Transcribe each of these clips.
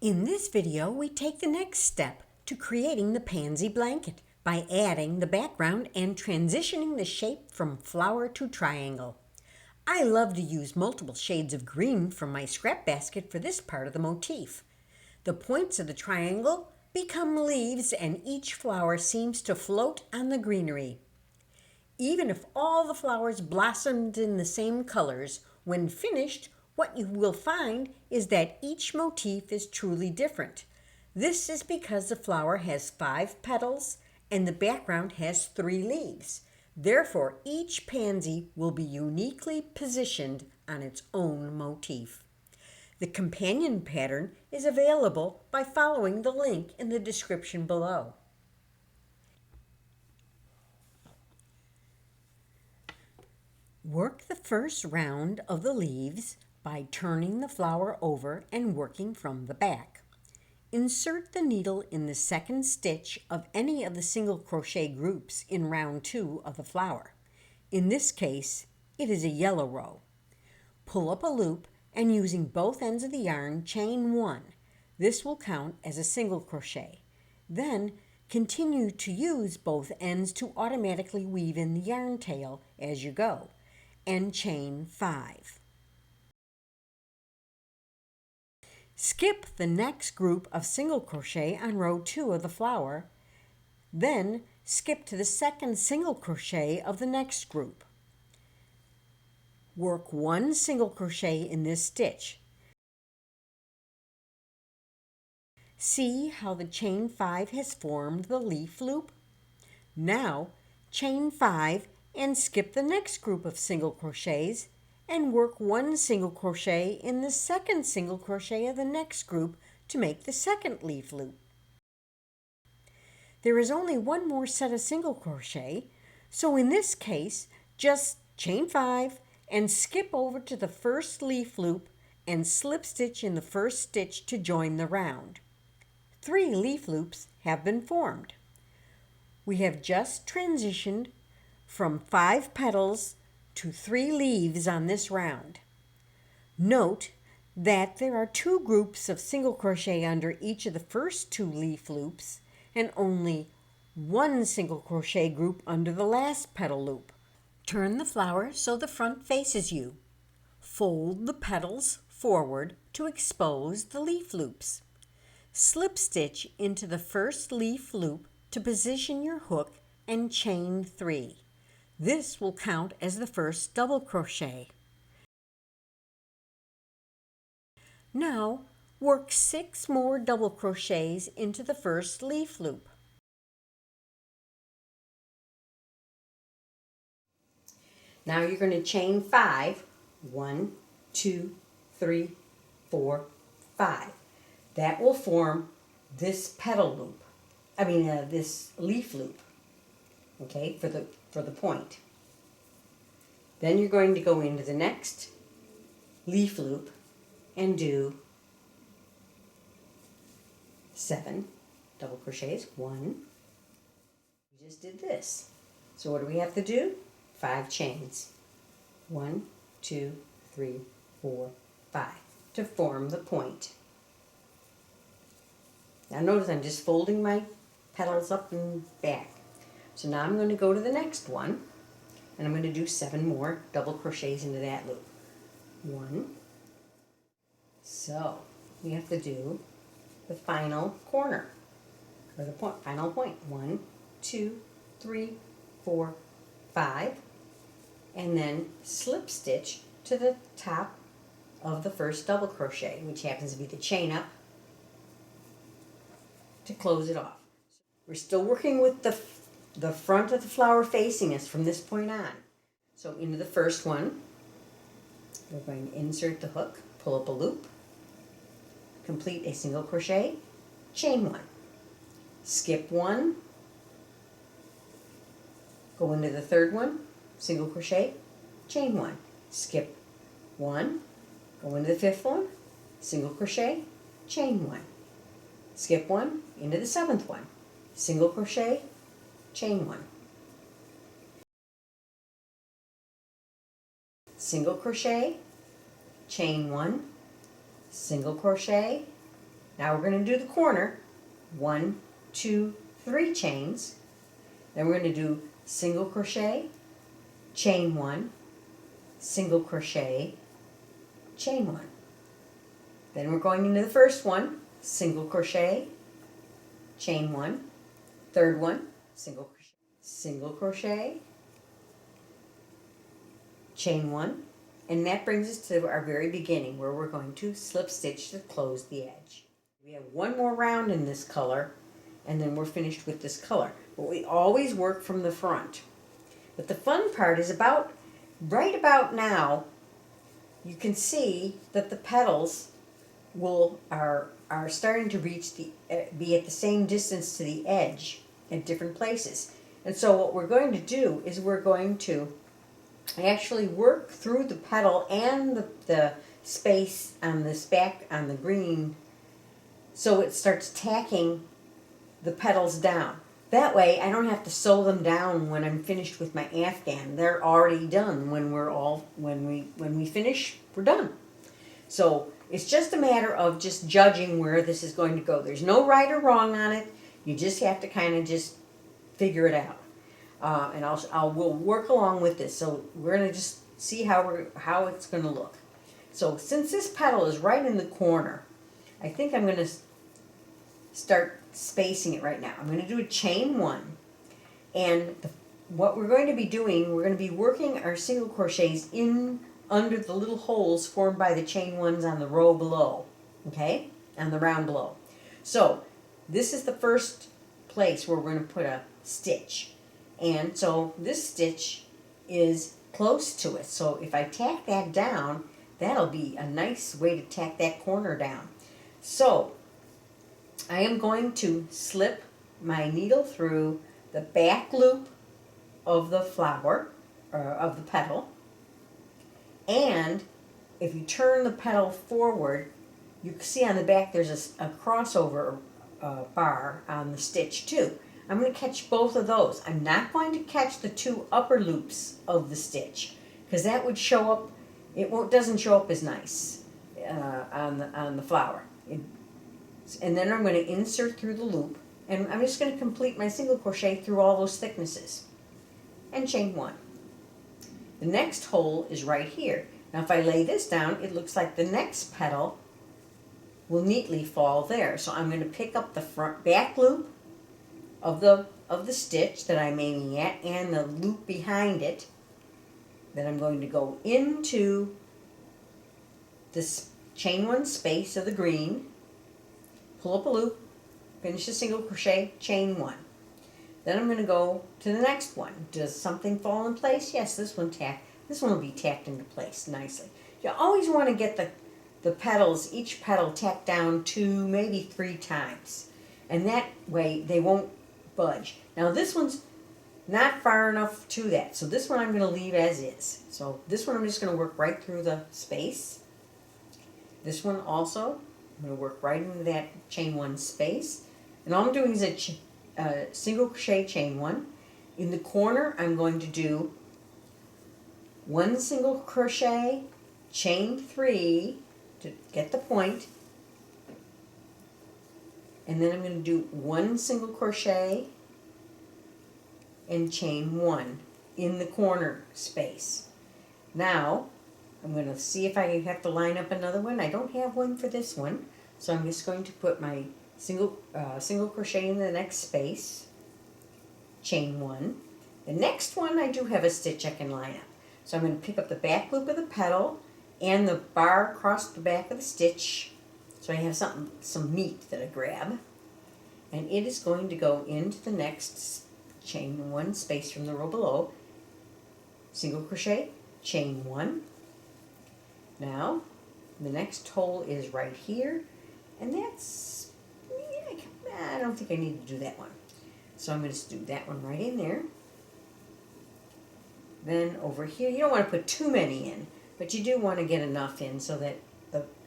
In this video, we take the next step to creating the pansy blanket by adding the background and transitioning the shape from flower to triangle. I love to use multiple shades of green from my scrap basket for this part of the motif. The points of the triangle become leaves and each flower seems to float on the greenery. Even if all the flowers blossomed in the same colors, when finished, what you will find is that each motif is truly different. This is because the flower has 5 petals and the background has 3 leaves. Therefore, each pansy will be uniquely positioned on its own motif. The companion pattern is available by following the link in the description below. Work the first round of the leaves by turning the flower over and working from the back. Insert the needle in the second stitch of any of the single crochet groups in round 2 of the flower. In this case, it is a yellow row. Pull up a loop and using both ends of the yarn, chain 1. This will count as a single crochet. Then continue to use both ends to automatically weave in the yarn tail as you go, and chain 5. Skip the next group of single crochet on row 2 of the flower, then skip to the second single crochet of the next group. Work 1 single crochet in this stitch. See how the chain 5 has formed the leaf loop? Now chain 5 and skip the next group of single crochets and work 1 single crochet in the second single crochet of the next group to make the second leaf loop. There is only one more set of single crochet, so in this case, just chain 5 and skip over to the first leaf loop and slip stitch in the first stitch to join the round. 3 leaf loops have been formed. We have just transitioned from 5 petals to 3 leaves on this round. Note that there are 2 groups of single crochet under each of the first 2 leaf loops and only 1 single crochet group under the last petal loop. Turn the flower so the front faces you. Fold the petals forward to expose the leaf loops. Slip stitch into the first leaf loop to position your hook and chain 3. This will count as the first double crochet. Now work 6 more double crochets into the first leaf loop. Now you're going to chain 5. 1, 2, 3, 4, 5. That will form this petal loop. This leaf loop. Okay, for the point. Then you're going to go into the next leaf loop and do 7 double crochets. 1. We just did this. So what do we have to do? 5 chains. 1, 2, 3, 4, 5 to form the point. Now notice I'm just folding my petals up and back. So now I'm going to go to the next one and I'm going to do 7 more double crochets into that loop. 1. So we have to do the final corner, or the final point. 1, 2, 3, 4, 5, and then slip stitch to the top of the first double crochet, which happens to be the chain up, to close it off. We're still working with the front of the flower facing us from this point on. So into the first one, we're going to insert the hook, pull up a loop, complete a single crochet, chain 1, skip 1, go into the third one, single crochet, chain 1, skip 1, go into the 5th one, single crochet, chain 1, skip 1, into the 7th one, single crochet, chain 1, single crochet, chain 1, single crochet, Now we're going to do the corner. 1, 2, 3 chains. Then we're going to do single crochet, chain 1, single crochet, chain 1. Then we're going into the first one, single crochet, chain 1, third one, single crochet, chain 1, and that brings us to our very beginning where we're going to slip stitch to close the edge. We have one more round in this color and then we're finished with this color. But we always work from the front. But the fun part is right about now, you can see that the petals are starting to reach be at the same distance to the edge at different places. And so what we're going to do is we're going to actually work through the petal and the space on this back on the green, so it starts tacking the petals down. That way I don't have to sew them down when I'm finished with my afghan. They're already done. When we finish, we're done. So it's just a matter of just judging where this is going to go. There's no right or wrong on it. You just have to kind of just figure it out. And we'll work along with this. So we're going to just see how it's going to look. So since this petal is right in the corner, I think I'm going to start spacing it right now. I'm going to do a chain 1. And what we're going to be doing, we're going to be working our single crochets in under the little holes formed by the chain 1s on the row below. Okay? On the round below. So this is the first place where we're going to put a stitch. And so this stitch is close to it. So if I tack that down, that'll be a nice way to tack that corner down. So I am going to slip my needle through the back loop of the flower, or of the petal. And if you turn the petal forward, you can see on the back there's a crossover bar on the stitch too. I'm going to catch both of those. I'm not going to catch the 2 upper loops of the stitch because that would show up, doesn't show up as nice on the flower. And then I'm going to insert through the loop, and I'm just going to complete my single crochet through all those thicknesses and chain 1. The next hole is right here. Now if I lay this down, it looks like the next petal will neatly fall there. So I'm going to pick up the back loop of the stitch that I'm aiming at and the loop behind it. Then I'm going to go into this chain 1 space of the green, pull up a loop, finish a single crochet, chain 1. Then I'm going to go to the next one. Does something fall in place? Yes, this one will be tacked into place nicely. You always want to get the petals, each petal tacked down 2, maybe 3 times. And that way they won't budge. Now this one's not far enough to that. So this one I'm going to leave as is. So this one I'm just going to work right through the space. This one also, I'm going to work right into that chain 1 space. And all I'm doing is a single crochet, chain 1. In the corner, I'm going to do 1 single crochet, chain 3 to get the point. And then I'm going to do 1 single crochet and chain 1 in the corner space. Now, I'm going to see if I have to line up another one. I don't have one for this one, so I'm just going to put my single crochet in the next space, chain 1. The next one I do have a stitch I can line up. So I'm going to pick up the back loop of the petal and the bar across the back of the stitch, so I have some meat that I grab. And it is going to go into the next chain 1 space from the row below, single crochet, chain 1. Now, the next hole is right here, and that's, I don't think I need to do that one. So I'm going to do that one right in there. Then over here, you don't want to put too many in, but you do want to get enough in so that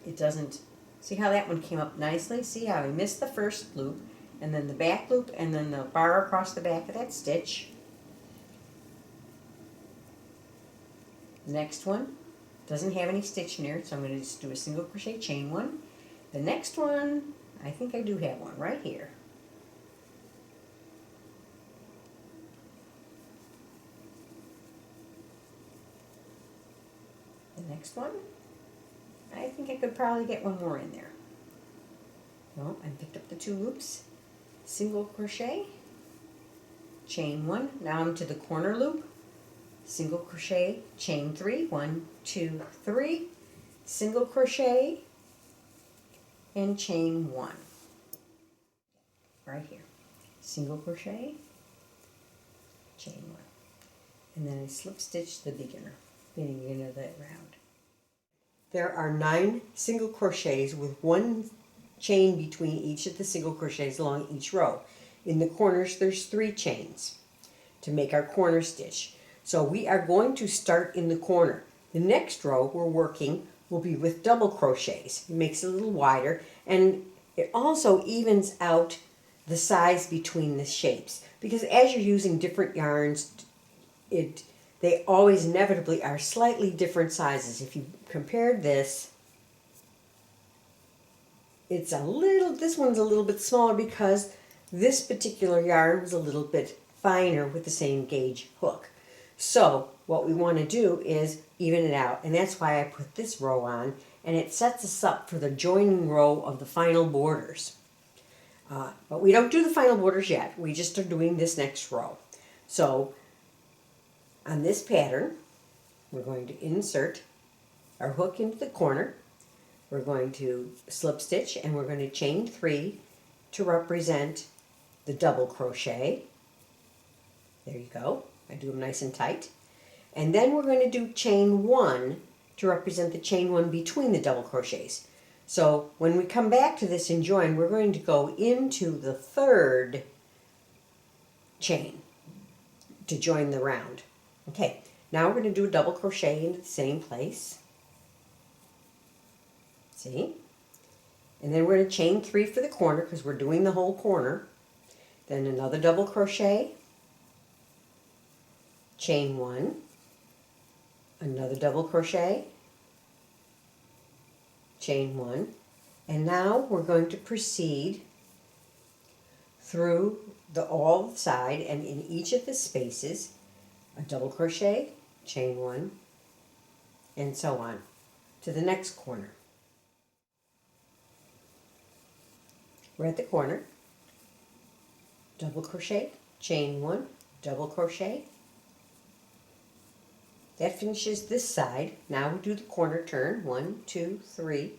it doesn't, see how that one came up nicely? See how I missed the first loop, and then the back loop, and then the bar across the back of that stitch. Next one doesn't have any stitch near it, so I'm going to just do a single crochet, chain 1. The next one, I think I do have one right here. The next one, I think I could probably get one more in there. Well, I picked up the 2 loops, single crochet, chain 1. Now I'm to the corner loop, single crochet, chain 3, 1, 2, 3, single crochet, and chain 1. Right here, single crochet, chain 1. And then I slip stitch the beginning of that round. There are 9 single crochets with 1 chain between each of the single crochets along each row. In the corners there's 3 chains to make our corner stitch. So we are going to start in the corner. The next row we're working will be with double crochets. It makes it a little wider, and it also evens out the size between the shapes, because as you're using different yarns, they always inevitably are slightly different sizes. If you compare this, this one's a little bit smaller because this particular yarn was a little bit finer with the same gauge hook. So what we want to do is even it out, and that's why I put this row on, and it sets us up for the joining row of the final borders. But we don't do the final borders yet. We just are doing this next row. So on this pattern, we're going to insert our hook into the corner. We're going to slip stitch, and we're going to chain 3 to represent the double crochet. There you go. I do them nice and tight. And then we're going to do chain 1 to represent the chain 1 between the double crochets. So when we come back to this and join, we're going to go into the 3rd chain to join the round. Okay, now we're going to do a double crochet into the same place. See? And then we're going to chain 3 for the corner because we're doing the whole corner. Then another double crochet, chain 1, another double crochet, chain 1, and now we're going to proceed through all the side, and in each of the spaces a double crochet, chain 1, and so on to the next corner. We're at the corner, double crochet, chain 1, double crochet. That finishes this side. Now we do the corner turn, 1, 2, 3,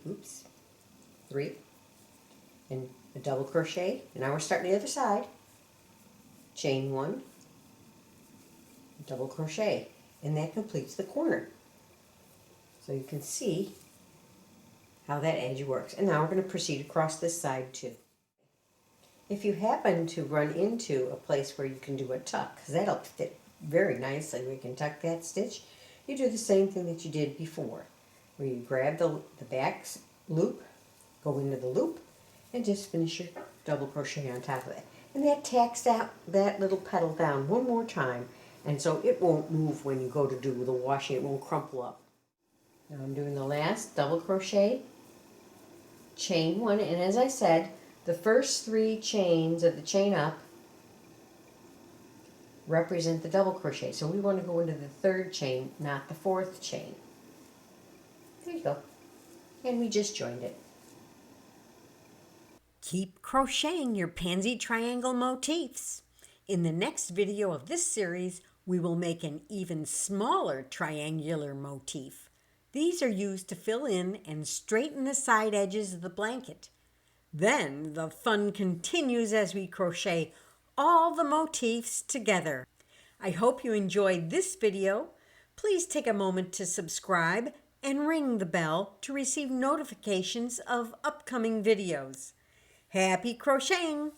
3, and a double crochet. And now we're starting the other side, chain 1, double crochet, and that completes the corner. So you can see how that edge works. And now we're going to proceed across this side too. If you happen to run into a place where you can do a tuck, because that'll fit very nicely, we can tuck that stitch, you do the same thing that you did before, where you grab the back loop, go into the loop, and just finish your double crochet on top of it. And that tacks that little petal down one more time, and so it won't move when you go to do the washing, it won't crumple up. Now I'm doing the last double crochet, chain 1, and as I said, the first 3 chains of the chain up represent the double crochet. So we want to go into the 3rd chain, not the 4th chain. There you go. And we just joined it. Keep crocheting your pansy triangle motifs. In the next video of this series, we will make an even smaller triangular motif. These are used to fill in and straighten the side edges of the blanket. Then the fun continues as we crochet all the motifs together. I hope you enjoyed this video. Please take a moment to subscribe and ring the bell to receive notifications of upcoming videos. Happy crocheting!